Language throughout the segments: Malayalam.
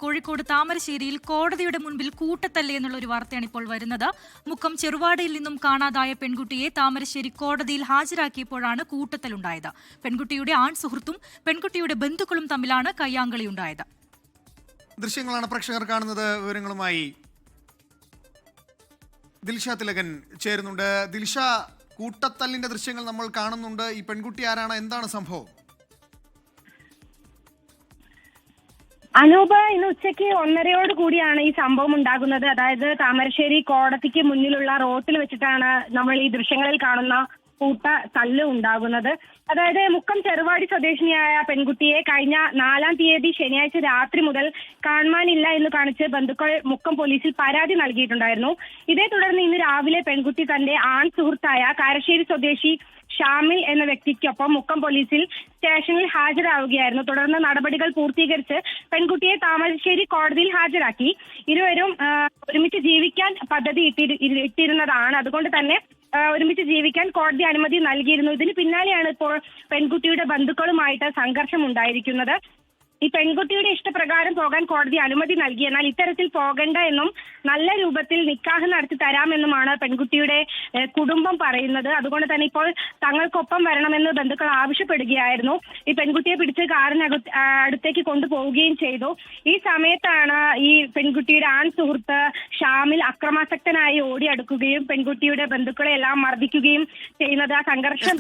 കോഴിക്കോട് താമരശ്ശേരിയിൽ കോടതിയുടെ മുൻപിൽ കൂട്ടത്തല്ല് എന്നുള്ള ഒരു വാർത്തയാണ് ഇപ്പോൾ വരുന്നത്. മുക്കം ചെറുവാടയിൽ നിന്നും കാണാതായ പെൺകുട്ടിയെ താമരശ്ശേരി കോടതിയിൽ ഹാജരാക്കിയപ്പോഴാണ് കൂട്ടത്തലുണ്ടായത്. പെൺകുട്ടിയുടെ ആൺ സുഹൃത്തും പെൺകുട്ടിയുടെ ബന്ധുക്കളും തമ്മിലാണ് കയ്യാങ്കളിയുണ്ടായത്. ദൃശ്യങ്ങളാണ് പ്രേക്ഷകർ കാണുന്നത്. വിവരങ്ങളുമായി ദിൽഷ തിലകൻ ചേരുന്നുണ്ട്. ദിൽഷ, കൂട്ടത്തല്ലിന്റെ ദൃശ്യങ്ങൾ നമ്മൾ കാണുന്നുണ്ട്. ഈ പെൺകുട്ടി ആരാണ്? എന്താണ് സംഭവം? അനൂപ്, ഇന്ന് ഉച്ചയ്ക്ക് 1:30 കൂടിയാണ് ഈ സംഭവം ഉണ്ടാകുന്നത്. അതായത് താമരശ്ശേരി കോടതിക്ക് മുന്നിലുള്ള റോട്ടിൽ വെച്ചിട്ടാണ് നമ്മൾ ഈ ദൃശ്യങ്ങളിൽ കാണുന്ന കൂട്ട തല്ല് ഉണ്ടാകുന്നത്. അതായത് മുക്കം ചെറുവാടി സ്വദേശിനിയായ പെൺകുട്ടിയെ കഴിഞ്ഞ 4-ാം തീയതി ശനിയാഴ്ച രാത്രി മുതൽ കാണുവാനില്ല എന്ന് കാണിച്ച് ബന്ധുക്കൾ മുക്കം പോലീസിൽ പരാതി നൽകിയിട്ടുണ്ടായിരുന്നു. ഇതേ തുടർന്ന് ഇന്ന് രാവിലെ പെൺകുട്ടി തന്റെ ആൺ സുഹൃത്തായ കാരശ്ശേരി സ്വദേശി ഷാമിൽ എന്ന വ്യക്തിക്കൊപ്പം മുക്കം പോലീസിൽ സ്റ്റേഷനിൽ ഹാജരാവുകയായിരുന്നു. തുടർന്ന് നടപടികൾ പൂർത്തീകരിച്ച് പെൺകുട്ടിയെ താമരശ്ശേരി കോടതിയിൽ ഹാജരാക്കി. ഇരുവരും ഒരുമിച്ച് ജീവിക്കാൻ പദ്ധതി ഇട്ടിരുന്നതാണ്. അതുകൊണ്ട് തന്നെ ഒരുമിച്ച് ജീവിക്കാൻ കോടതി അനുമതി നൽകിയിരുന്നു. ഇതിന് പിന്നാലെയാണ് ഇപ്പോൾ പെൺകുട്ടിയുടെ ബന്ധുക്കളുമായിട്ട് സംഘർഷം ഉണ്ടായിരിക്കുന്നത്. ഈ പെൺകുട്ടിയുടെ ഇഷ്ടപ്രകാരം പോകാൻ കോടതി അനുമതി നൽകി. എന്നാൽ ഇത്തരത്തിൽ പോകണ്ട എന്നും നല്ല രൂപത്തിൽ നിക്കാഹ് നടത്തി തരാമെന്നുമാണ് പെൺകുട്ടിയുടെ കുടുംബം പറയുന്നത്. അതുകൊണ്ട് തന്നെ ഇപ്പോൾ തങ്ങൾക്കൊപ്പം വരണമെന്ന് ബന്ധുക്കൾ ആവശ്യപ്പെടുകയായിരുന്നു. ഈ പെൺകുട്ടിയെ പിടിച്ച് അടുത്തേക്ക് കൊണ്ടുപോവുകയും ചെയ്തു. ഈ സമയത്താണ് ഈ പെൺകുട്ടിയുടെ ആൺ സുഹൃത്ത് ഷാമിൽ അക്രമാസക്തനായി ഓടിയടുക്കുകയും പെൺകുട്ടിയുടെ ബന്ധുക്കളെ എല്ലാം മർദ്ദിക്കുകയും ചെയ്യുന്നത്. ആ സംഘർഷം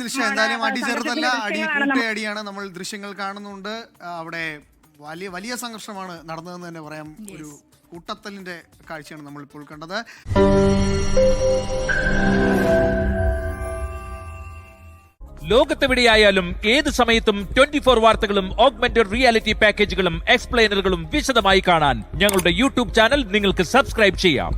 അടിയാണ് നമ്മൾ ദൃശ്യങ്ങൾ കാണുന്നുണ്ട്. അവിടെ വലിയ സംഘർഷമാണ് നടന്നതെന്ന് തന്നെ പറയാം. ഒരു കൂട്ടത്തലിന്റെ കാഴ്ചയാണ് നമ്മൾ ഇപ്പോൾ കണ്ടത്. ലോകത്തെവിടെയായാലും ഏത് സമയത്തും 24 വാർത്തകളും ഓഗ്മെന്റഡ് റിയാലിറ്റി പാക്കേജുകളും എക്സ്പ്ലെയിനറുകളും വിശദമായി കാണാൻ ഞങ്ങളുടെ യൂട്യൂബ് ചാനൽ നിങ്ങൾക്ക് സബ്സ്ക്രൈബ് ചെയ്യാം.